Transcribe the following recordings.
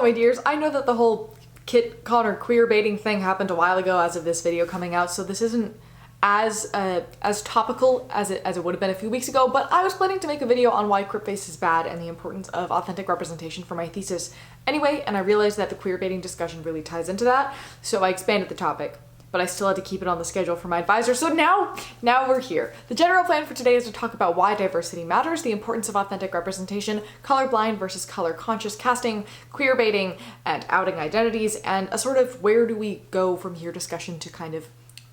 my dears, I know that the whole Kit Connor queer baiting thing happened a while ago as of this video coming out, so this isn't as topical as it would have been a few weeks ago, but I was planning to make a video on why cripface is bad and the importance of authentic representation for my thesis anyway, and I realized that the queer baiting discussion really ties into that, so I expanded the topic. But I still had to keep it on the schedule for my advisor, so now we're here. The general plan for today is to talk about why diversity matters, the importance of authentic representation, colorblind versus color-conscious casting, queer baiting, and outing identities, and a sort of where do we go from here discussion to kind of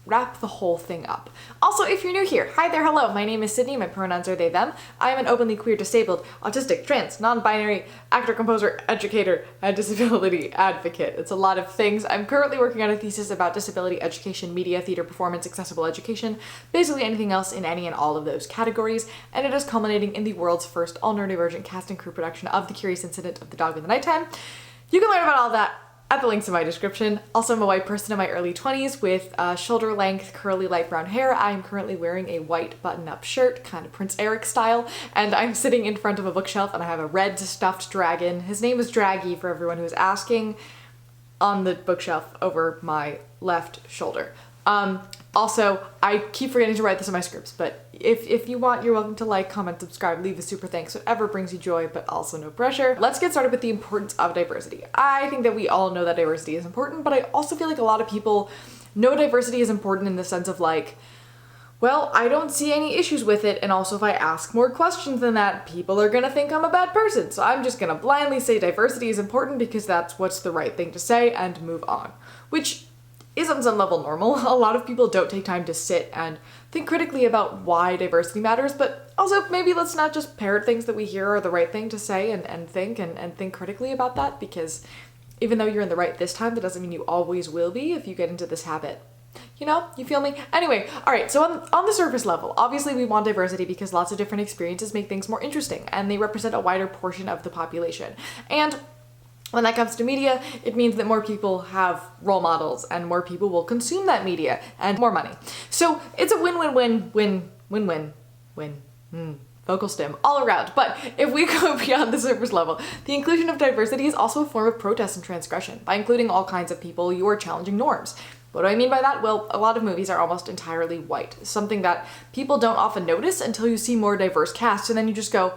wrap the whole thing up. Also, if you're new here, hi there, hello, my name is Sydney, my pronouns are they, them. I am an openly queer, disabled, autistic, trans, non-binary, actor, composer, educator, and disability advocate. It's a lot of things. I'm currently working on a thesis about disability education, media, theater, performance, accessible education, basically anything else in any and all of those categories, and it is culminating in the world's first all-neurodivergent cast and crew production of The Curious Incident of the Dog in the Nighttime. You can learn about all that at the links in my description. Also, I'm a white person in my early 20s with shoulder length, curly light brown hair. I'm currently wearing a white button-up shirt, kind of Prince Eric style, and I'm sitting in front of a bookshelf and I have a red stuffed dragon. His name is Draggy for everyone who is asking, on the bookshelf over my left shoulder. Also, I keep forgetting to write this in my scripts, but if you want, you're welcome to like, comment, subscribe, leave a super thanks, whatever brings you joy, but also no pressure. Let's get started with the importance of diversity. I think that we all know that diversity is important, but I also feel like a lot of people know diversity is important in the sense of like, well, I don't see any issues with it, and also if I ask more questions than that, people are gonna think I'm a bad person, so I'm just gonna blindly say diversity is important because that's what's the right thing to say and move on. Which is on some level normal. A lot of people don't take time to sit and think critically about why diversity matters, but also maybe let's not just parrot things that we hear are the right thing to say and think critically about that, because even though you're in the right this time, that doesn't mean you always will be if you get into this habit. You know, you feel me? Anyway, all right, so on the surface level, obviously we want diversity because lots of different experiences make things more interesting and they represent a wider portion of the population. And when that comes to media, it means that more people have role models and more people will consume that media and more money. So it's a win-win-win-win-win-win. Vocal stem all around. But if we go beyond the surface level, the inclusion of diversity is also a form of protest and transgression. By including all kinds of people, you are challenging norms. What do I mean by that? Well, a lot of movies are almost entirely white, something that people don't often notice until you see more diverse casts, and then you just go,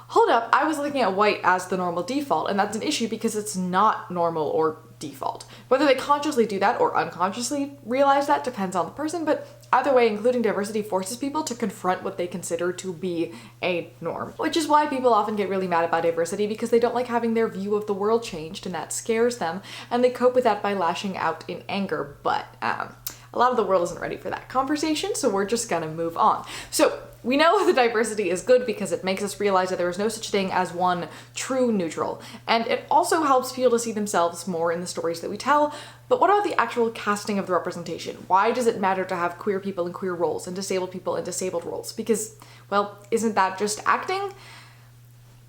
hold up, I was looking at white as the normal default, and that's an issue because it's not normal or default. Whether they consciously do that or unconsciously realize that depends on the person, but either way, including diversity forces people to confront what they consider to be a norm. Which is why people often get really mad about diversity, because they don't like having their view of the world changed, and that scares them, and they cope with that by lashing out in anger, but a lot of the world isn't ready for that conversation, so we're just gonna move on. So, we know that diversity is good because it makes us realize that there is no such thing as one true neutral, and it also helps people to see themselves more in the stories that we tell. But what about the actual casting of the representation? Why does it matter to have queer people in queer roles and disabled people in disabled roles? Because, well, isn't that just acting?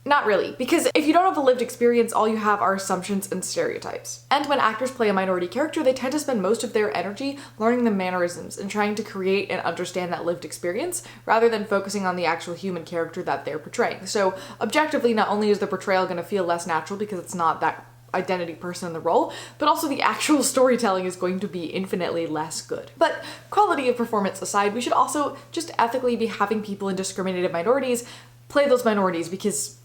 Not really, because if you don't have a lived experience, all you have are assumptions and stereotypes. And when actors play a minority character, they tend to spend most of their energy learning the mannerisms and trying to create and understand that lived experience, rather than focusing on the actual human character that they're portraying. So objectively, not only is the portrayal going to feel less natural because it's not that identity person in the role, but also the actual storytelling is going to be infinitely less good. But quality of performance aside, we should also just ethically be having people in discriminated minorities play those minorities, because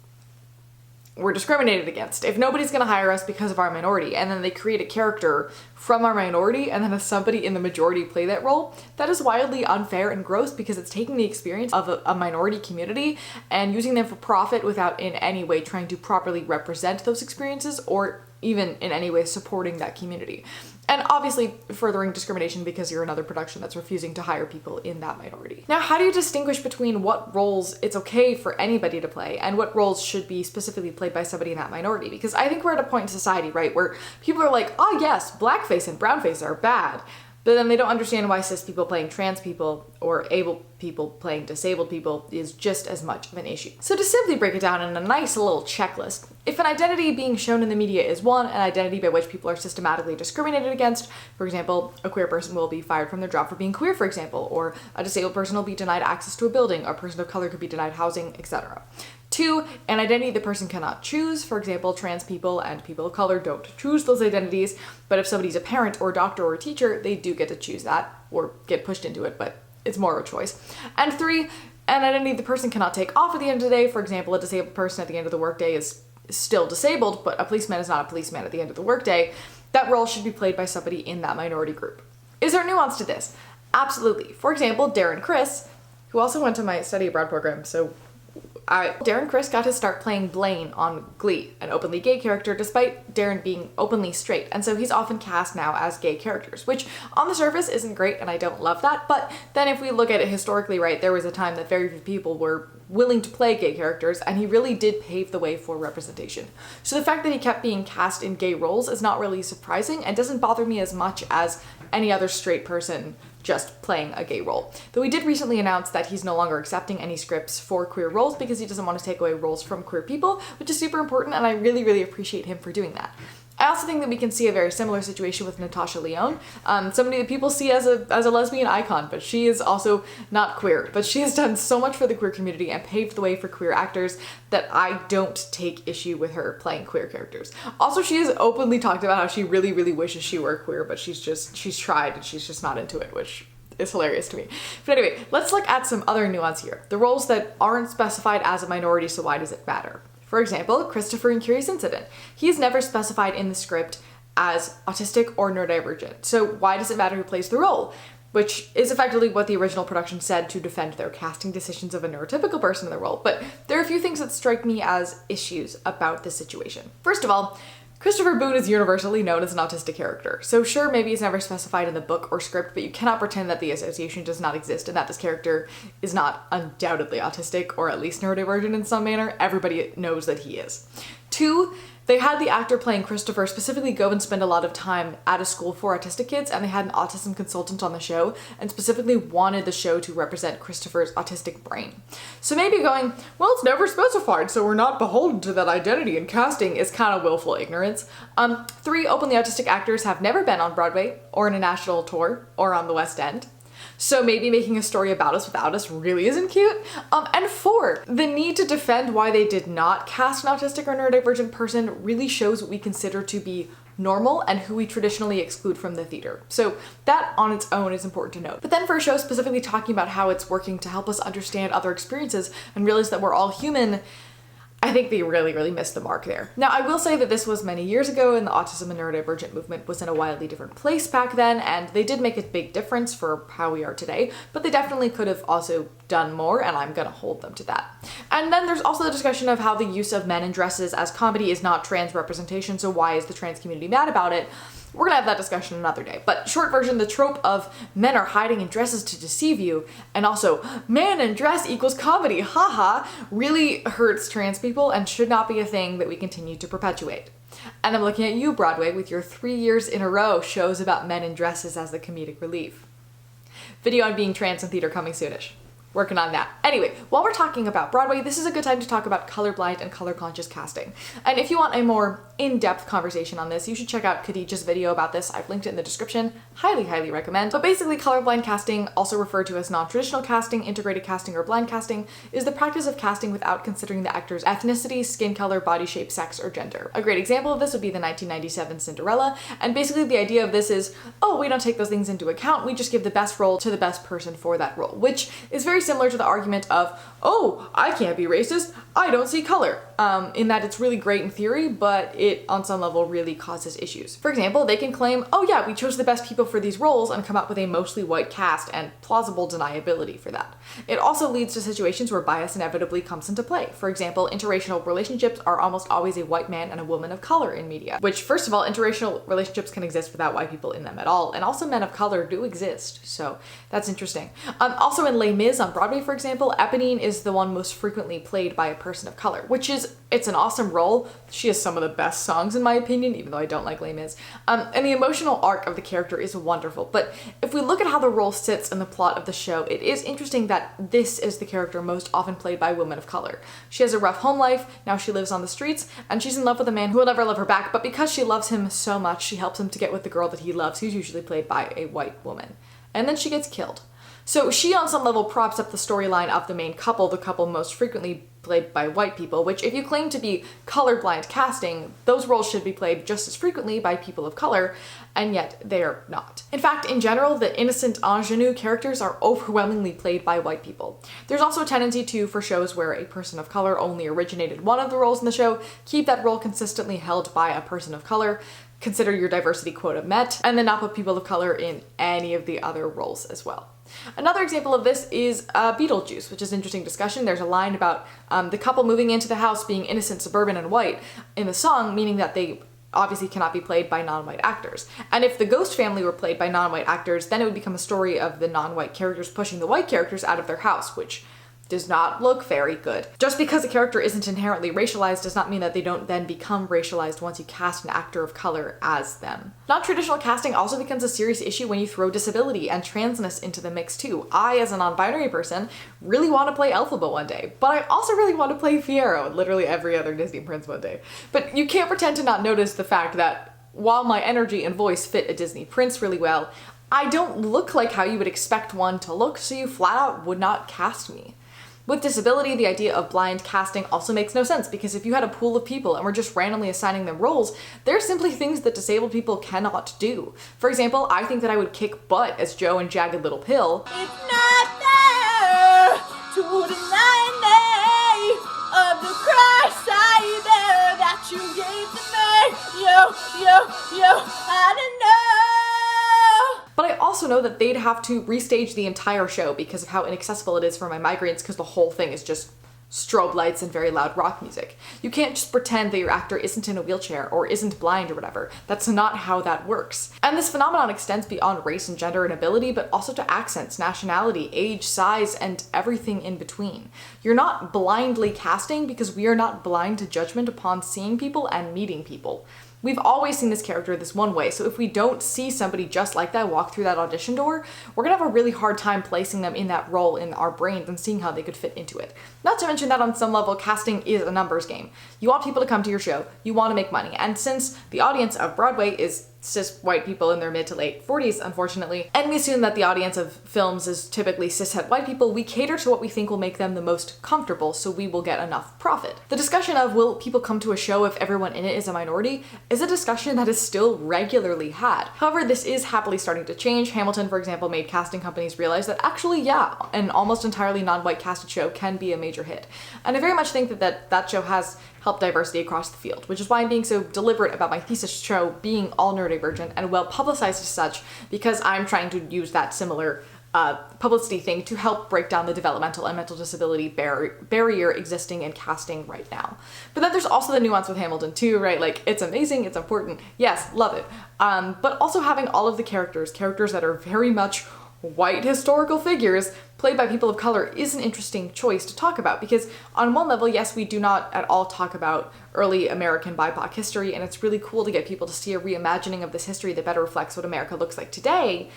we're discriminated against. If nobody's gonna hire us because of our minority, and then they create a character from our minority and then have somebody in the majority play that role, that is wildly unfair and gross, because it's taking the experience of a minority community and using them for profit without in any way trying to properly represent those experiences or even in any way supporting that community. And obviously furthering discrimination because you're another production that's refusing to hire people in that minority. Now, how do you distinguish between what roles it's okay for anybody to play and what roles should be specifically played by somebody in that minority? Because I think we're at a point in society, right, where people are like, oh yes, blackface and brownface are bad. But then they don't understand why cis people playing trans people or able people playing disabled people is just as much of an issue. So to simply break it down in a nice little checklist, if an identity being shown in the media is one, an identity by which people are systematically discriminated against, for example, a queer person will be fired from their job for being queer, for example, or a disabled person will be denied access to a building, a person of color could be denied housing, etc. 2, an identity the person cannot choose. For example, trans people and people of color don't choose those identities, but if somebody's a parent or a doctor or a teacher, they do get to choose that or get pushed into it, but it's more of a choice. And 3, an identity the person cannot take off at the end of the day. For example, a disabled person at the end of the workday is still disabled, but a policeman is not a policeman at the end of the workday. That role should be played by somebody in that minority group. Is there nuance to this? Absolutely. For example, Darren Criss, who also went to my study abroad program, so Darren Criss got to start playing Blaine on Glee, an openly gay character, despite Darren being openly straight, and so he's often cast now as gay characters, which on the surface isn't great, and I don't love that, but then if we look at it historically, right, there was a time that very few people were willing to play gay characters, and he really did pave the way for representation. So the fact that he kept being cast in gay roles is not really surprising, and doesn't bother me as much as any other straight person just playing a gay role. Though he did recently announce that he's no longer accepting any scripts for queer roles because he doesn't want to take away roles from queer people, which is super important, and I really, really appreciate him for doing that. I also think that we can see a very similar situation with Natasha Lyonne, somebody that people see as a lesbian icon, but she is also not queer. But she has done so much for the queer community and paved the way for queer actors that I don't take issue with her playing queer characters. Also, she has openly talked about how she really, really wishes she were queer, but she's tried and she's just not into it, which is hilarious to me. But anyway, let's look at some other nuance here. The roles that aren't specified as a minority, so why does it matter? For example, Christopher in Curious Incident. He is never specified in the script as autistic or neurodivergent, so why does it matter who plays the role? Which is effectively what the original production said to defend their casting decisions of a neurotypical person in the role, but there are a few things that strike me as issues about this situation. First of all, Christopher Boone is universally known as an autistic character, so sure, maybe it's never specified in the book or script, but you cannot pretend that the association does not exist and that this character is not undoubtedly autistic or at least neurodivergent in some manner. Everybody knows that he is. 2, they had the actor playing Christopher specifically go and spend a lot of time at a school for autistic kids, and they had an autism consultant on the show and specifically wanted the show to represent Christopher's autistic brain. So maybe going, well, it's never specified, so we're not beholden to that identity in casting is kind of willful ignorance. 3, openly autistic actors have never been on Broadway or in a national tour or on the West End. So maybe making a story about us without us really isn't cute. And 4, the need to defend why they did not cast an autistic or neurodivergent person really shows what we consider to be normal and who we traditionally exclude from the theater. So that on its own is important to note. But then for a show specifically talking about how it's working to help us understand other experiences and realize that we're all human, I think they really, really missed the mark there. Now, I will say that this was many years ago and the autism and neurodivergent movement was in a wildly different place back then, and they did make a big difference for how we are today, but they definitely could have also done more, and I'm gonna hold them to that. And then there's also the discussion of how the use of men in dresses as comedy is not trans representation, so why is the trans community mad about it? We're gonna have that discussion another day. But short version, the trope of men are hiding in dresses to deceive you, and also man in dress equals comedy, haha, really hurts trans people and should not be a thing that we continue to perpetuate. And I'm looking at you, Broadway, with your 3 years in a row shows about men in dresses as the comedic relief. Video on being trans in theater coming soonish. Working on that. Anyway, while we're talking about Broadway, this is a good time to talk about colorblind and color-conscious casting. And if you want a more in-depth conversation on this, you should check out Khadijah's video about this. I've linked it in the description. Highly, highly recommend. But basically, colorblind casting, also referred to as non-traditional casting, integrated casting, or blind casting, is the practice of casting without considering the actor's ethnicity, skin color, body shape, sex, or gender. A great example of this would be the 1997 Cinderella, and basically the idea of this is, oh, we don't take those things into account, we just give the best role to the best person for that role, which is very similar to the argument of, oh, I can't be racist, I don't see color, in that it's really great in theory, but it, on some level, really causes issues. For example, they can claim, oh yeah, we chose the best people for these roles and come up with a mostly white cast and plausible deniability for that. It also leads to situations where bias inevitably comes into play. For example, interracial relationships are almost always a white man and a woman of color in media, which, first of all, interracial relationships can exist without white people in them at all, and also men of color do exist, so that's interesting. Also in Les Mis on Broadway, for example, Eponine is the one most frequently played by a person of color, which is, it's an awesome role. She has some of the best songs in my opinion, even though I don't like Les Mis. And the emotional arc of the character is wonderful, but if we look at how the role sits in the plot of the show, it is interesting that this is the character most often played by women of color. She has a rough home life, now she lives on the streets, and she's in love with a man who will never love her back, but because she loves him so much, she helps him to get with the girl that he loves, who's usually played by a white woman. And then she gets killed. So she on some level props up the storyline of the main couple, the couple most frequently played by white people, which if you claim to be colorblind casting, those roles should be played just as frequently by people of color, and yet they're not. In fact, in general, the innocent ingenue characters are overwhelmingly played by white people. There's also a tendency to, for shows where a person of color only originated one of the roles in the show, keep that role consistently held by a person of color, consider your diversity quota met, and then not put people of color in any of the other roles as well. Another example of this is Beetlejuice, which is an interesting discussion. There's a line about the couple moving into the house being innocent, suburban, and white in the song, meaning that they obviously cannot be played by non-white actors. And if the Ghost family were played by non-white actors, then it would become a story of the non-white characters pushing the white characters out of their house, which does not look very good. Just because a character isn't inherently racialized does not mean that they don't then become racialized once you cast an actor of color as them. Non-traditional casting also becomes a serious issue when you throw disability and transness into the mix too. I, as a non-binary person, really want to play Elphaba one day, but I also really want to play Fiyero and literally every other Disney prince one day. But you can't pretend to not notice the fact that while my energy and voice fit a Disney prince really well, I don't look like how you would expect one to look, so you flat out would not cast me. With disability, the idea of blind casting also makes no sense, because if you had a pool of people and were just randomly assigning them roles, there are simply things that disabled people cannot do. For example, I think that I would kick butt as Joe in Jagged Little Pill. It's not fair to deny me of the Christ that you gave to me. I don't know. But I also know that they'd have to restage the entire show because of how inaccessible it is for my migraines, because the whole thing is just strobe lights and very loud rock music. You can't just pretend that your actor isn't in a wheelchair or isn't blind or whatever. That's not how that works. And this phenomenon extends beyond race and gender and ability, but also to accents, nationality, age, size, and everything in between. You're not blindly casting because we are not blind to judgment upon seeing people and meeting people. We've always seen this character this one way, so if we don't see somebody just like that walk through that audition door, we're gonna have a really hard time placing them in that role in our brains and seeing how they could fit into it. Not to mention that on some level, casting is a numbers game. You want people to come to your show, you want to make money, and since the audience of Broadway is cis white people in their mid to late 40s, unfortunately, and we assume that the audience of films is typically cishet white people, we cater to what we think will make them the most comfortable, so we will get enough profit. The discussion of will people come to a show if everyone in it is a minority is a discussion that is still regularly had. However, this is happily starting to change. Hamilton, for example, made casting companies realize that actually, yeah, an almost entirely non-white casted show can be a major hit. And I very much think that show has helped diversity across the field, which is why I'm being so deliberate about my thesis show being all neurodivergent and well publicized as such, because I'm trying to use that similar publicity thing to help break down the developmental and mental disability barrier existing in casting right now. But then there's also the nuance with Hamilton too, right? Like, it's amazing, it's important, yes, love it. But also having all of the characters that are very much white historical figures played by people of color is an interesting choice to talk about, because on one level, yes, we do not at all talk about early American BIPOC history, and it's really cool to get people to see a reimagining of this history that better reflects what America looks like today,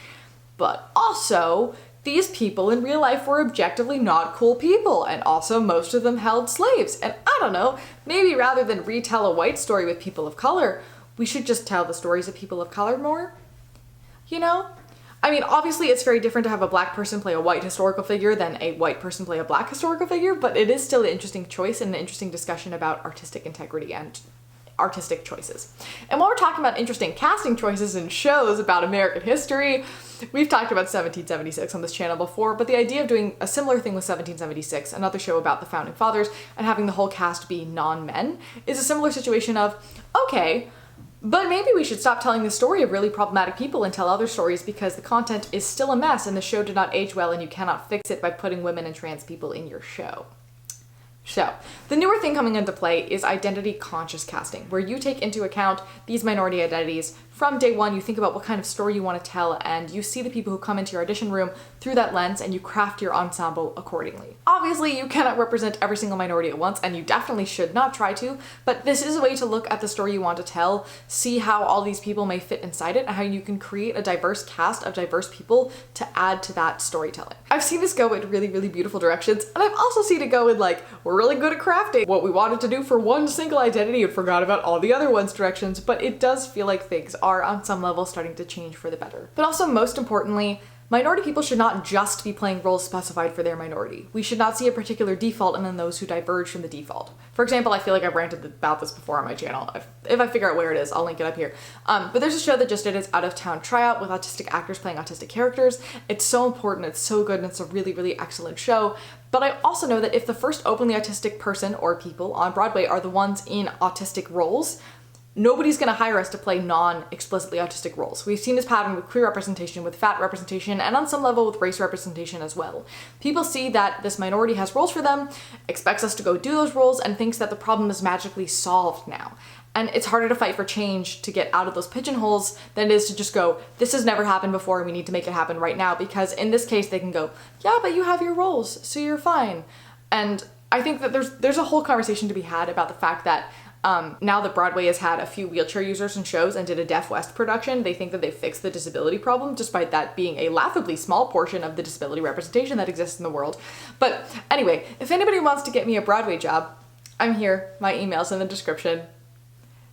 but also these people in real life were objectively not cool people, and also most of them held slaves. And I don't know, maybe rather than retell a white story with people of color, we should just tell the stories of people of color more, you know? I mean, obviously it's very different to have a black person play a white historical figure than a white person play a black historical figure, but it is still an interesting choice and an interesting discussion about artistic integrity and artistic choices. And while we're talking about interesting casting choices in shows about American history, we've talked about 1776 on this channel before, but the idea of doing a similar thing with 1776, another show about the Founding Fathers, and having the whole cast be non-men, is a similar situation of, okay, but maybe we should stop telling the story of really problematic people and tell other stories, because the content is still a mess and the show did not age well and you cannot fix it by putting women and trans people in your show. So, the newer thing coming into play is identity-conscious casting, where you take into account these minority identities. From day one, you think about what kind of story you want to tell, and you see the people who come into your audition room through that lens, and you craft your ensemble accordingly. Obviously, you cannot represent every single minority at once, and you definitely should not try to, but this is a way to look at the story you want to tell, see how all these people may fit inside it, and how you can create a diverse cast of diverse people to add to that storytelling. I've seen this go in really, really beautiful directions, and I've also seen it go in, like, we're really good at crafting what we wanted to do for one single identity and forgot about all the other ones' directions, but it does feel like things are on some level starting to change for the better. But also, most importantly, Minority people should not just be playing roles specified for their minority. We should not see a particular default and then those who diverge from the default. For example, I feel like I've ranted about this before on my channel. If I figure out where it is, I'll link it up here. But there's a show that just did its out-of-town tryout with autistic actors playing autistic characters. It's so important, it's so good, and it's a really, really excellent show. But I also know that if the first openly autistic person or people on Broadway are the ones in autistic roles, nobody's gonna hire us to play non-explicitly autistic roles. We've seen this pattern with queer representation, with fat representation, and on some level with race representation as well. People see that this minority has roles for them, expects us to go do those roles, and thinks that the problem is magically solved now. And it's harder to fight for change to get out of those pigeonholes than it is to just go, this has never happened before and we need to make it happen right now, because in this case they can go, yeah, but you have your roles, so you're fine. And I think that there's a whole conversation to be had about the fact that now that Broadway has had a few wheelchair users in shows and did a Deaf West production, they think that they fixed the disability problem, despite that being a laughably small portion of the disability representation that exists in the world. But anyway, if anybody wants to get me a Broadway job, I'm here. My email's in the description.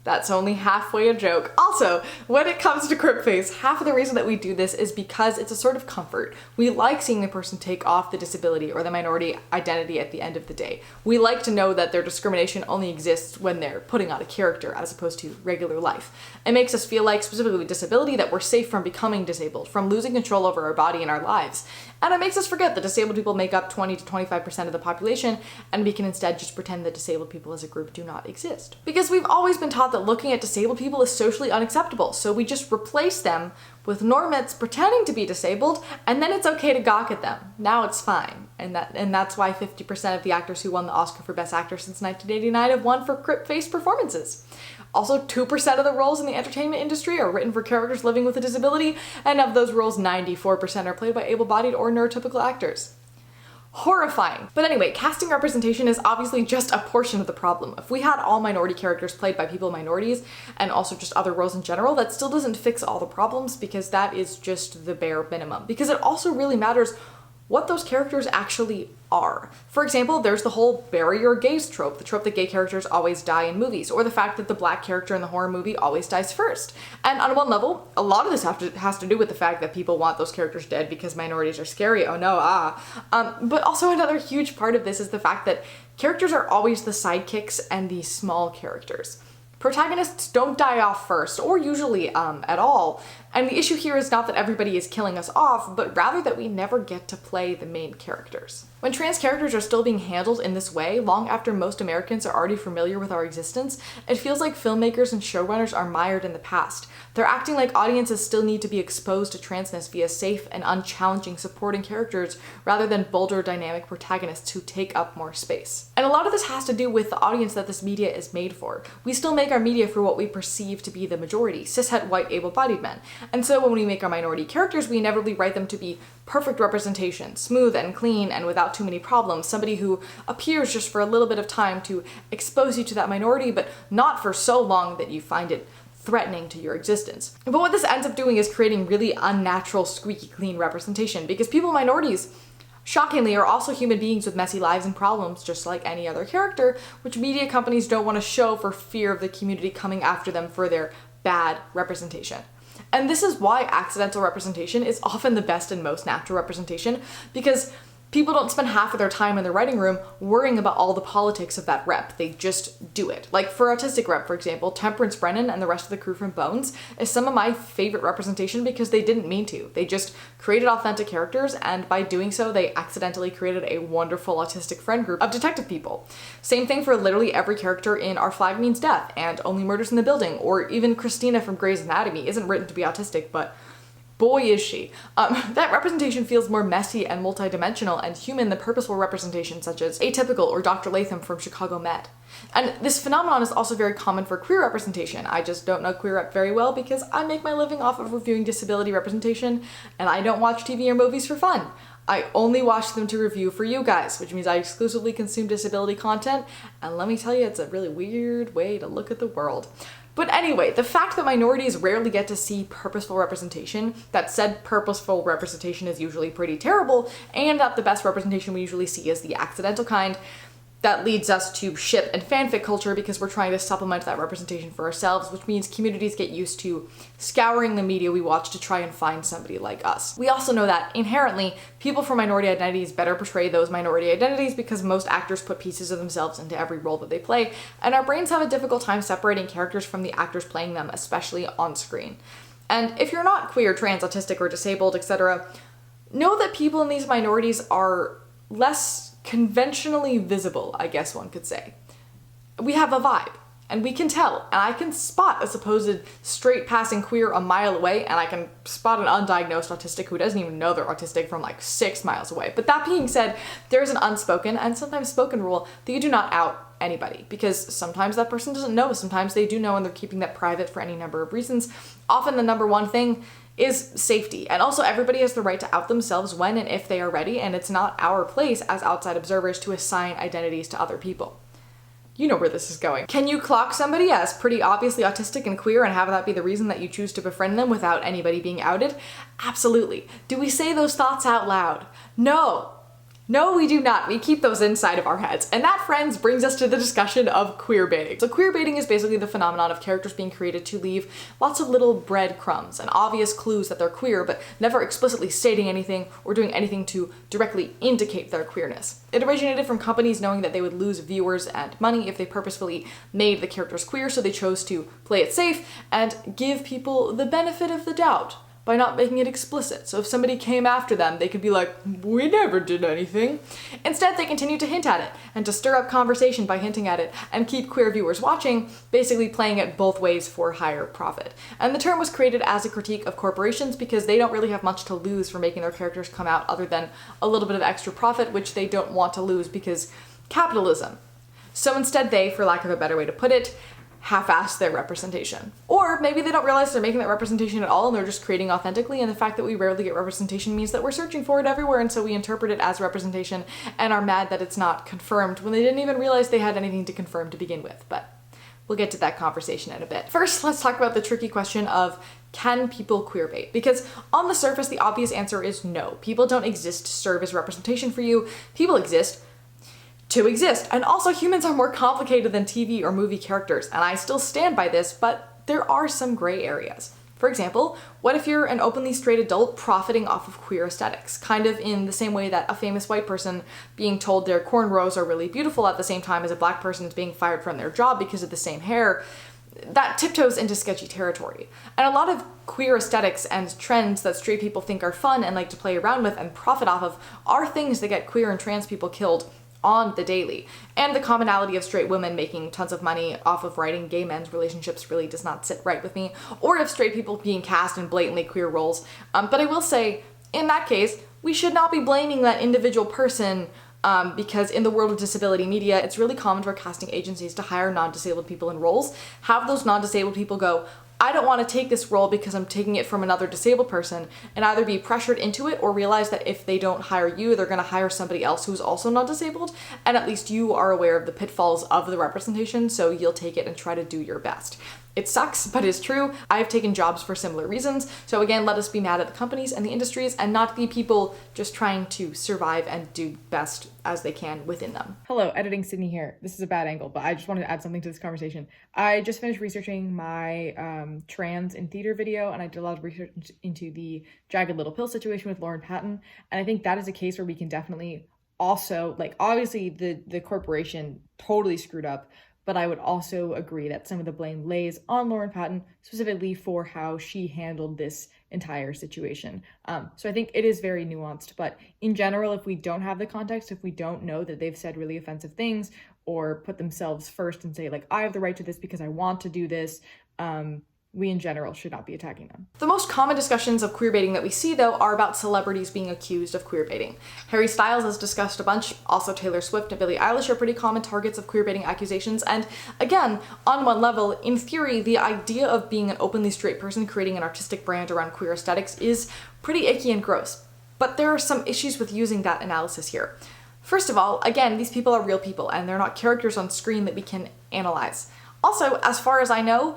That's only halfway a joke. Also, when it comes to Cryptface, half of the reason that we do this is because it's a sort of comfort. We like seeing the person take off the disability or the minority identity at the end of the day. We like to know that their discrimination only exists when they're putting on a character as opposed to regular life. It makes us feel like, specifically with disability, that we're safe from becoming disabled, from losing control over our body and our lives. And it makes us forget that disabled people make up 20 to 25% of the population, and we can instead just pretend that disabled people as a group do not exist. Because we've always been taught that looking at disabled people is socially unacceptable, so we just replace them with normettes pretending to be disabled, and then it's okay to gawk at them. Now it's fine. And that's why 50% of the actors who won the Oscar for Best Actor since 1989 have won for Crypt-faced performances. Also, 2% of the roles in the entertainment industry are written for characters living with a disability, and of those roles, 94% are played by able-bodied or neurotypical actors. Horrifying. But anyway, casting representation is obviously just a portion of the problem. If we had all minority characters played by people minorities, and also just other roles in general, that still doesn't fix all the problems, because that is just the bare minimum. Because it also really matters what those characters actually are. For example, there's the whole bury your gays trope, the trope that gay characters always die in movies, or the fact that the black character in the horror movie always dies first. And on one level, a lot of this has to do with the fact that people want those characters dead because minorities are scary, oh no, but also another huge part of this is the fact that characters are always the sidekicks and the small characters. Protagonists don't die off first, or usually at all, and the issue here is not that everybody is killing us off, but rather that we never get to play the main characters. When trans characters are still being handled in this way, long after most Americans are already familiar with our existence, it feels like filmmakers and showrunners are mired in the past. They're acting like audiences still need to be exposed to transness via safe and unchallenging supporting characters rather than bolder dynamic protagonists who take up more space. And a lot of this has to do with the audience that this media is made for. We still make our media for what we perceive to be the majority, cishet white able-bodied men. And so when we make our minority characters, we inevitably write them to be perfect representation, smooth and clean and without too many problems, somebody who appears just for a little bit of time to expose you to that minority, but not for so long that you find it threatening to your existence. But what this ends up doing is creating really unnatural, squeaky clean representation, because people minorities, shockingly, are also human beings with messy lives and problems, just like any other character, which media companies don't want to show for fear of the community coming after them for their bad representation. And this is why accidental representation is often the best and most natural representation, because people don't spend half of their time in the writing room worrying about all the politics of that rep. They just do it. Like for Autistic Rep, for example, Temperance Brennan and the rest of the crew from Bones is some of my favorite representation because they didn't mean to. They just created authentic characters, and by doing so, they accidentally created a wonderful autistic friend group of detective people. Same thing for literally every character in Our Flag Means Death and Only Murders in the Building, or even Christina from Grey's Anatomy isn't written to be autistic, but boy is she. That representation feels more messy and multidimensional and human than purposeful representation such as Atypical or Dr. Latham from Chicago Med. And this phenomenon is also very common for queer representation. I just don't know queer rep very well because I make my living off of reviewing disability representation, and I don't watch TV or movies for fun. I only watch them to review for you guys, which means I exclusively consume disability content, and let me tell you, it's a really weird way to look at the world. But anyway, the fact that minorities rarely get to see purposeful representation, that said purposeful representation is usually pretty terrible, and that the best representation we usually see is the accidental kind, that leads us to ship and fanfic culture because we're trying to supplement that representation for ourselves, which means communities get used to scouring the media we watch to try and find somebody like us. We also know that inherently, people from minority identities better portray those minority identities because most actors put pieces of themselves into every role that they play, and our brains have a difficult time separating characters from the actors playing them, especially on screen. And if you're not queer, trans, autistic, or disabled, etc., know that people in these minorities are less conventionally visible, I guess one could say. We have a vibe, and we can tell, and I can spot a supposed straight passing queer a mile away, and I can spot an undiagnosed autistic who doesn't even know they're autistic from like 6 miles away. But that being said, there's an unspoken and sometimes spoken rule that you do not out anybody, because sometimes that person doesn't know, sometimes they do know and they're keeping that private for any number of reasons. Often the number one thing is safety. And also everybody has the right to out themselves when and if they are ready, and it's not our place as outside observers to assign identities to other people. You know where this is going. Can you clock somebody as pretty obviously autistic and queer and have that be the reason that you choose to befriend them without anybody being outed? Absolutely. Do we say those thoughts out loud? No. No, we do not. We keep those inside of our heads. And that, friends, brings us to the discussion of queer baiting. So queer baiting is basically the phenomenon of characters being created to leave lots of little breadcrumbs and obvious clues that they're queer, but never explicitly stating anything or doing anything to directly indicate their queerness. It originated from companies knowing that they would lose viewers and money if they purposefully made the characters queer, so they chose to play it safe and give people the benefit of the doubt by not making it explicit. So if somebody came after them, they could be like, we never did anything. Instead, they continued to hint at it and to stir up conversation by hinting at it and keep queer viewers watching, basically playing it both ways for higher profit. And the term was created as a critique of corporations because they don't really have much to lose for making their characters come out other than a little bit of extra profit, which they don't want to lose because capitalism. So instead they, for lack of a better way to put it, half-ass their representation. Or maybe they don't realize they're making that representation at all and they're just creating authentically, and the fact that we rarely get representation means that we're searching for it everywhere, and so we interpret it as representation and are mad that it's not confirmed when they didn't even realize they had anything to confirm to begin with. But we'll get to that conversation in a bit. First, let's talk about the tricky question of, can people queerbait? Because on the surface, the obvious answer is no. People don't exist to serve as representation for you. People exist to exist. And also humans are more complicated than TV or movie characters, and I still stand by this, but there are some gray areas. For example, what if you're an openly straight adult profiting off of queer aesthetics? Kind of in the same way that a famous white person being told their cornrows are really beautiful at the same time as a black person is being fired from their job because of the same hair. That tiptoes into sketchy territory. And a lot of queer aesthetics and trends that straight people think are fun and like to play around with and profit off of are things that get queer and trans people killed on the daily. And the commonality of straight women making tons of money off of writing gay men's relationships really does not sit right with me, or of straight people being cast in blatantly queer roles. But I will say, in that case, we should not be blaming that individual person because in the world of disability media, it's really common for casting agencies to hire non-disabled people in roles, have those non-disabled people go, I don't want to take this role because I'm taking it from another disabled person, and either be pressured into it or realize that if they don't hire you, they're going to hire somebody else who's also not disabled, and at least you are aware of the pitfalls of the representation, so you'll take it and try to do your best. It sucks, but it's true. I've taken jobs for similar reasons. So again, let us be mad at the companies and the industries and not the people just trying to survive and do best as they can within them. Hello, Editing Sydney here. This is a bad angle, but I just wanted to add something to this conversation. I just finished researching my trans in theater video, and I did a lot of research into the Jagged Little Pill situation with Lauren Patton. And I think that is a case where we can definitely also, like, obviously the corporation totally screwed up, but I would also agree that some of the blame lays on Lauren Patton, specifically for how she handled this entire situation. So I think it is very nuanced, but in general, if we don't have the context, if we don't know that they've said really offensive things or put themselves first and say, like, I have the right to this because I want to do this, we in general should not be attacking them. The most common discussions of queerbaiting that we see, though, are about celebrities being accused of queerbaiting. Harry Styles has discussed a bunch, also Taylor Swift and Billie Eilish are pretty common targets of queerbaiting accusations, and again, on one level, in theory, the idea of being an openly straight person creating an artistic brand around queer aesthetics is pretty icky and gross. But there are some issues with using that analysis here. First of all, again, these people are real people, and they're not characters on screen that we can analyze. Also, as far as I know,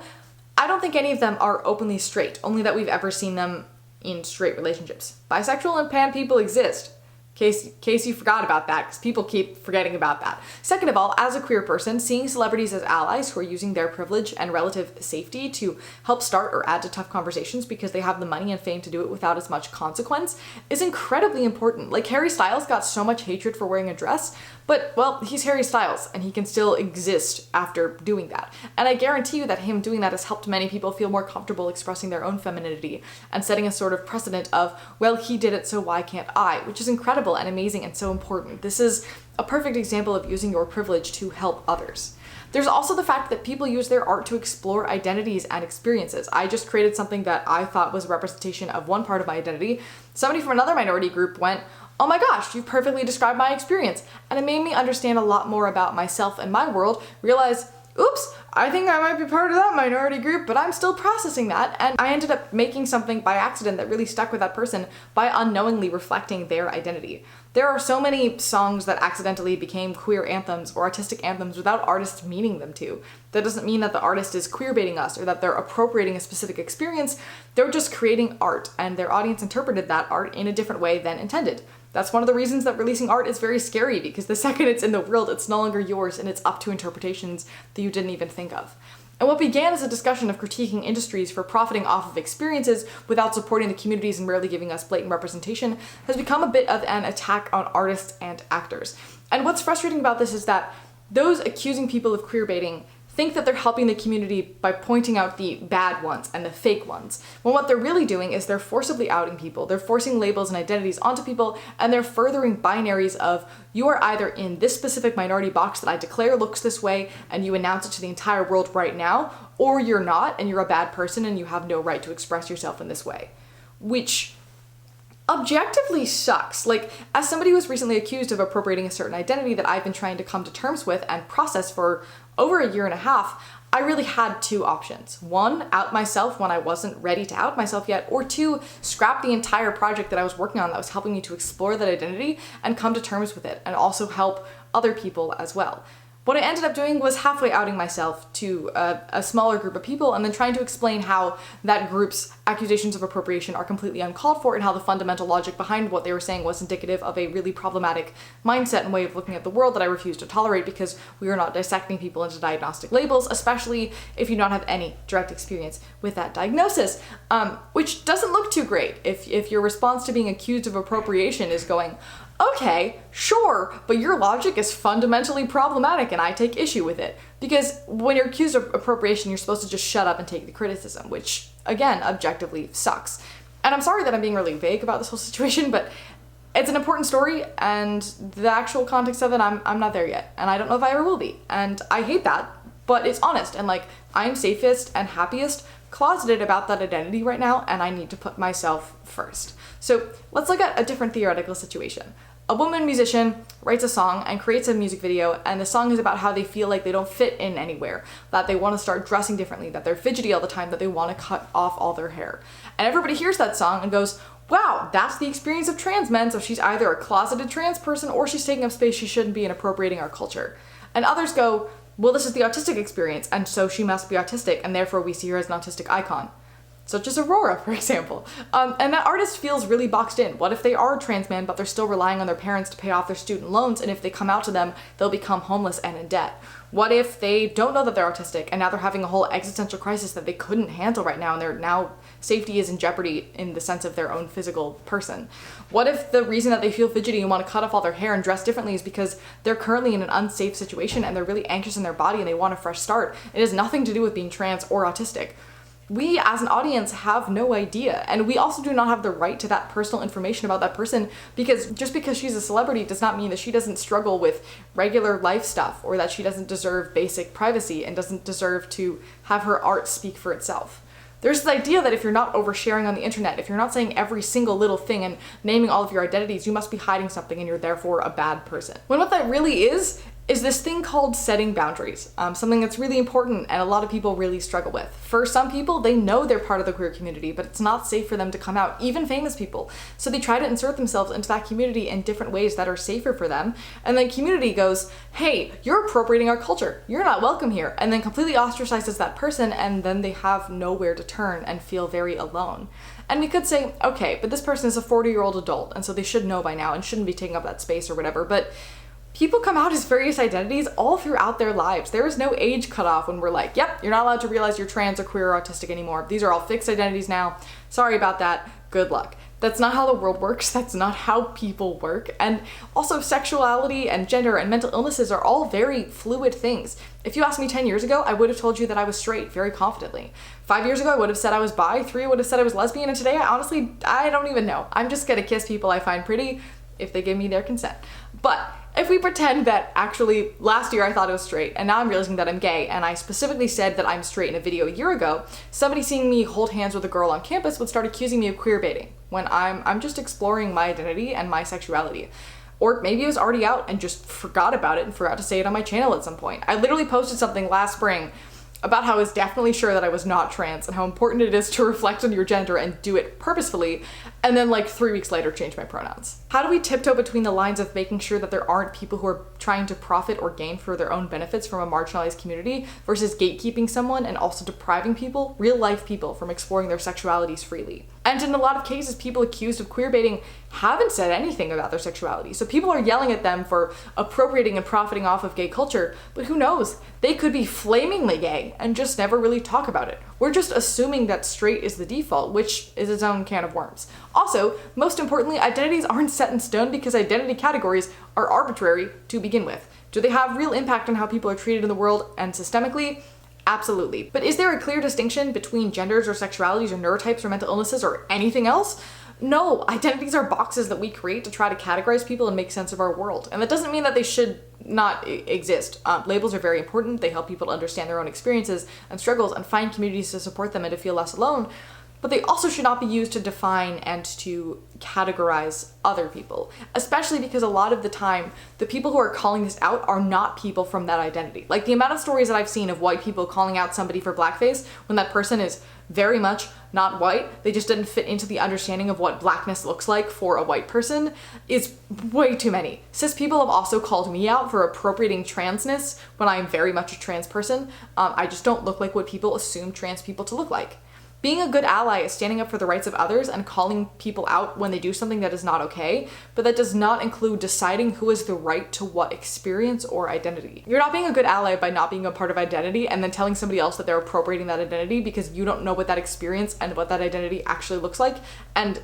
I don't think any of them are openly straight, only that we've ever seen them in straight relationships. Bisexual and pan people exist. Case you forgot about that, because people keep forgetting about that. Second of all, as a queer person, seeing celebrities as allies who are using their privilege and relative safety to help start or add to tough conversations because they have the money and fame to do it without as much consequence is incredibly important. Like, Harry Styles got so much hatred for wearing a dress, but, well, he's Harry Styles, and he can still exist after doing that. And I guarantee you that him doing that has helped many people feel more comfortable expressing their own femininity and setting a sort of precedent of, well, he did it, so why can't I? Which is incredible and amazing and so important. This is a perfect example of using your privilege to help others. There's also the fact that people use their art to explore identities and experiences. I just created something that I thought was a representation of one part of my identity. Somebody from another minority group went, "Oh my gosh, you perfectly described my experience." And it made me understand a lot more about myself and my world, realize, oops, I think I might be part of that minority group, but I'm still processing that. And I ended up making something by accident that really stuck with that person by unknowingly reflecting their identity. There are so many songs that accidentally became queer anthems or artistic anthems without artists meaning them to. That doesn't mean that the artist is queer-baiting us or that they're appropriating a specific experience. They're just creating art, and their audience interpreted that art in a different way than intended. That's one of the reasons that releasing art is very scary, because the second it's in the world, it's no longer yours and it's up to interpretations that you didn't even think of. And what began as a discussion of critiquing industries for profiting off of experiences without supporting the communities and rarely giving us blatant representation has become a bit of an attack on artists and actors. And what's frustrating about this is that those accusing people of queerbaiting think that they're helping the community by pointing out the bad ones and the fake ones, when what they're really doing is they're forcibly outing people, they're forcing labels and identities onto people, and they're furthering binaries of, you are either in this specific minority box that I declare looks this way and you announce it to the entire world right now, or you're not and you're a bad person and you have no right to express yourself in this way. Which objectively sucks. Like, as somebody who was recently accused of appropriating a certain identity that I've been trying to come to terms with and process for over a year and a half, I really had two options. One, out myself when I wasn't ready to out myself yet, or two, scrap the entire project that I was working on that was helping me to explore that identity and come to terms with it, and also help other people as well. What I ended up doing was halfway outing myself to a smaller group of people and then trying to explain how that group's accusations of appropriation are completely uncalled for and how the fundamental logic behind what they were saying was indicative of a really problematic mindset and way of looking at the world that I refuse to tolerate, because we are not dissecting people into diagnostic labels, especially if you don't have any direct experience with that diagnosis, which doesn't look too great if your response to being accused of appropriation is going, okay, sure, but your logic is fundamentally problematic and I take issue with it. Because when you're accused of appropriation, you're supposed to just shut up and take the criticism, which, again, objectively sucks. And I'm sorry that I'm being really vague about this whole situation, but it's an important story, and the actual context of it, I'm not there yet, and I don't know if I ever will be. And I hate that, but it's honest, and like, I'm safest and happiest closeted about that identity right now, and I need to put myself first. So let's look at a different theoretical situation. A woman musician writes a song and creates a music video, and the song is about how they feel like they don't fit in anywhere, that they want to start dressing differently, that they're fidgety all the time, that they want to cut off all their hair. And everybody hears that song and goes, wow, that's the experience of trans men, so she's either a closeted trans person or she's taking up space she shouldn't be and appropriating our culture. And others go, well, this is the autistic experience, and so she must be autistic, and therefore we see her as an autistic icon. Such as Aurora, for example. And that artist feels really boxed in. What if they are trans men, but they're still relying on their parents to pay off their student loans, and if they come out to them, they'll become homeless and in debt? What if they don't know that they're autistic, and now they're having a whole existential crisis that they couldn't handle right now, and their now safety is in jeopardy in the sense of their own physical person? What if the reason that they feel fidgety and want to cut off all their hair and dress differently is because they're currently in an unsafe situation and they're really anxious in their body and they want a fresh start? It has nothing to do with being trans or autistic. We as an audience have no idea, and we also do not have the right to that personal information about that person, because just because she's a celebrity does not mean that she doesn't struggle with regular life stuff, or that she doesn't deserve basic privacy and doesn't deserve to have her art speak for itself. There's this idea that if you're not oversharing on the internet, if you're not saying every single little thing and naming all of your identities, you must be hiding something and you're therefore a bad person. When what that really is is this thing called setting boundaries. Something that's really important and a lot of people really struggle with. For some people, they know they're part of the queer community, but it's not safe for them to come out, even famous people. So they try to insert themselves into that community in different ways that are safer for them. And then community goes, hey, you're appropriating our culture. You're not welcome here. And then completely ostracizes that person, and then they have nowhere to turn and feel very alone. And we could say, okay, but this person is a 40-year-old adult, and so they should know by now and shouldn't be taking up that space or whatever. But people come out as various identities all throughout their lives. There is no age cutoff when we're like, yep, you're not allowed to realize you're trans or queer or autistic anymore. These are all fixed identities now. Sorry about that. Good luck. That's not how the world works. That's not how people work. And also sexuality and gender and mental illnesses are all very fluid things. If you asked me 10 years ago, I would have told you that I was straight very confidently. 5 years ago, I would have said I was bi. 3 would have said I was lesbian. And today, I don't even know. I'm just gonna kiss people I find pretty if they give me their consent. But if we pretend that actually last year I thought I was straight and now I'm realizing that I'm gay, and I specifically said that I'm straight in a video a year ago, somebody seeing me hold hands with a girl on campus would start accusing me of queer baiting when I'm just exploring my identity and my sexuality. Or maybe it was already out and just forgot about it and forgot to say it on my channel at some point. I literally posted something last spring about how I was definitely sure that I was not trans and how important it is to reflect on your gender and do it purposefully, and then like 3 weeks later change my pronouns. How do we tiptoe between the lines of making sure that there aren't people who are trying to profit or gain for their own benefits from a marginalized community versus gatekeeping someone and also depriving people, real life people, from exploring their sexualities freely? And in a lot of cases, people accused of queer baiting haven't said anything about their sexuality. So people are yelling at them for appropriating and profiting off of gay culture, but who knows? They could be flamingly gay and just never really talk about it. We're just assuming that straight is the default, which is its own can of worms. Also, most importantly, identities aren't set in stone because identity categories are arbitrary to begin with. Do they have real impact on how people are treated in the world and systemically? Absolutely. But is there a clear distinction between genders or sexualities or neurotypes or mental illnesses or anything else? No, identities are boxes that we create to try to categorize people and make sense of our world. And that doesn't mean that they should not exist. Labels are very important. They help people understand their own experiences and struggles and find communities to support them and to feel less alone. But they also should not be used to define and to categorize other people, especially because a lot of the time, the people who are calling this out are not people from that identity. Like the amount of stories that I've seen of white people calling out somebody for blackface when that person is very much not white, they just didn't fit into the understanding of what blackness looks like for a white person, is way too many. Cis people have also called me out for appropriating transness when I am very much a trans person. I just don't look like what people assume trans people to look like. Being a good ally is standing up for the rights of others and calling people out when they do something that is not okay, but that does not include deciding who has the right to what experience or identity. You're not being a good ally by not being a part of identity and then telling somebody else that they're appropriating that identity because you don't know what that experience and what that identity actually looks like, and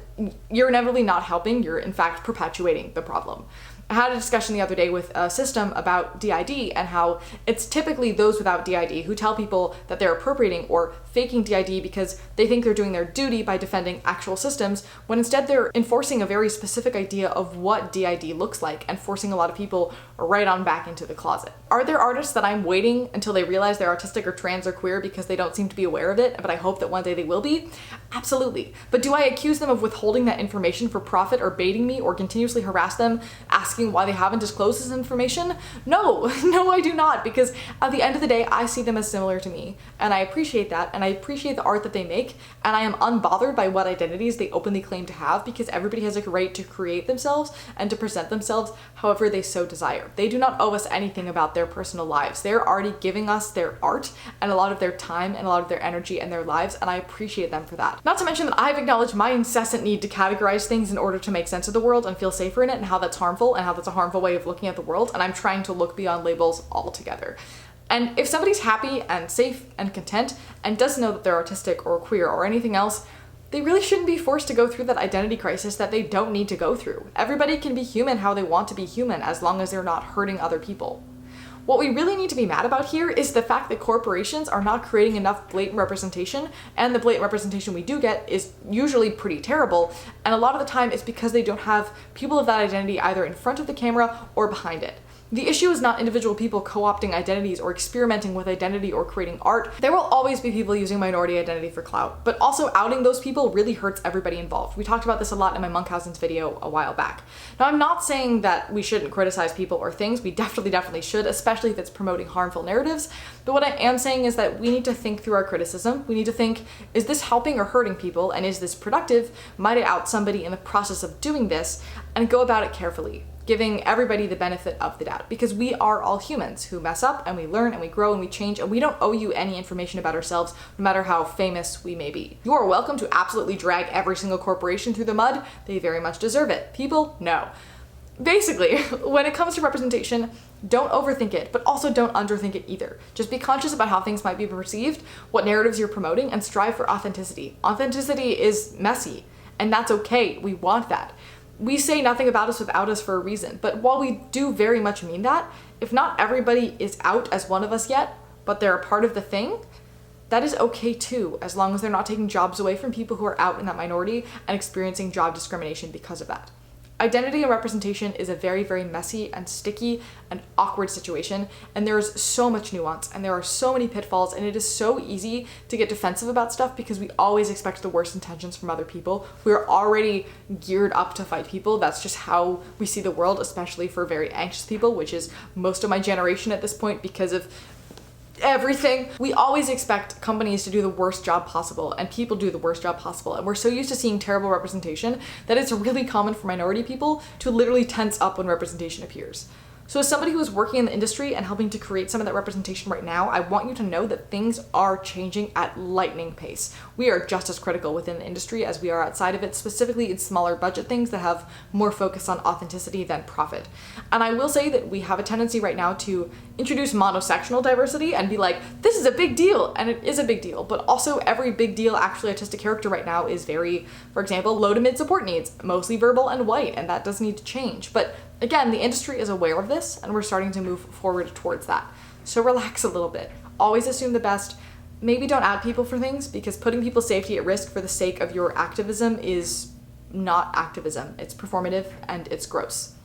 you're inevitably not helping, you're in fact perpetuating the problem. I had a discussion the other day with a system about DID and how it's typically those without DID who tell people that they're appropriating or faking DID because they think they're doing their duty by defending actual systems, when instead they're enforcing a very specific idea of what DID looks like and forcing a lot of people right on back into the closet. Are there artists that I'm waiting until they realize they're autistic or trans or queer because they don't seem to be aware of it, but I hope that one day they will be? Absolutely. But do I accuse them of withholding that information for profit or baiting me or continuously harass them, asking why they haven't disclosed this information? No, no, I do not, because at the end of the day, I see them as similar to me, and I appreciate that, and I appreciate the art that they make, and I am unbothered by what identities they openly claim to have, because everybody has a right to create themselves and to present themselves however they so desire. They do not owe us anything about their personal lives. They're already giving us their art and a lot of their time and a lot of their energy and their lives, and I appreciate them for that. Not to mention that I've acknowledged my incessant need to categorize things in order to make sense of the world and feel safer in it, and how that's harmful and how that's a harmful way of looking at the world, and I'm trying to look beyond labels altogether. And if somebody's happy and safe and content and doesn't know that they're autistic or queer or anything else, they really shouldn't be forced to go through that identity crisis that they don't need to go through. Everybody can be human how they want to be human as long as they're not hurting other people. What we really need to be mad about here is the fact that corporations are not creating enough blatant representation, and the blatant representation we do get is usually pretty terrible, and a lot of the time it's because they don't have people of that identity either in front of the camera or behind it. The issue is not individual people co-opting identities or experimenting with identity or creating art. There will always be people using minority identity for clout, but also outing those people really hurts everybody involved. We talked about this a lot in my Munchausen's video a while back. Now, I'm not saying that we shouldn't criticize people or things. We definitely should, especially if it's promoting harmful narratives. But what I am saying is that we need to think through our criticism. We need to think, is this helping or hurting people? And is this productive? Might I out somebody in the process of doing this? And go about it carefully, giving everybody the benefit of the doubt, because we are all humans who mess up and we learn and we grow and we change, and we don't owe you any information about ourselves, no matter how famous we may be. You are welcome to absolutely drag every single corporation through the mud. They very much deserve it. People, no. Basically, when it comes to representation, don't overthink it, but also don't underthink it either. Just be conscious about how things might be perceived, what narratives you're promoting, and strive for authenticity. Authenticity is messy, and that's okay. We want that. We say nothing about us without us for a reason, but while we do very much mean that, if not everybody is out as one of us yet, but they're a part of the thing, that is okay too, as long as they're not taking jobs away from people who are out in that minority and experiencing job discrimination because of that. Identity and representation is a very, very messy and sticky and awkward situation, and there's so much nuance and there are so many pitfalls, and it is so easy to get defensive about stuff because we always expect the worst intentions from other people. We're already geared up to fight people. That's just how we see the world, especially for very anxious people, which is most of my generation at this point because of everything. We always expect companies to do the worst job possible, and people do the worst job possible, and we're so used to seeing terrible representation that it's really common for minority people to literally tense up when representation appears. So as somebody who is working in the industry and helping to create some of that representation right now, I want you to know that things are changing at lightning pace. We are just as critical within the industry as we are outside of it, specifically in smaller budget things that have more focus on authenticity than profit. And I will say that we have a tendency right now to introduce monosectional diversity and be like, this is a big deal, and it is a big deal, but also every big deal actually autistic character right now is very, for example, low to mid support needs, mostly verbal and white, and that does need to change. But again, the industry is aware of this, and we're starting to move forward towards that. So relax a little bit. Always assume the best. Maybe don't out people for things, because putting people's safety at risk for the sake of your activism is not activism. It's performative and it's gross.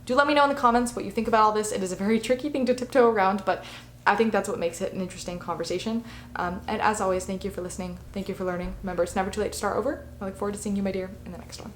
Do let me know in the comments what you think about all this. It is a very tricky thing to tiptoe around, but I think that's what makes it an interesting conversation. And as always, thank you for listening. Thank you for learning. Remember, it's never too late to start over. I look forward to seeing you, my dear, in the next one.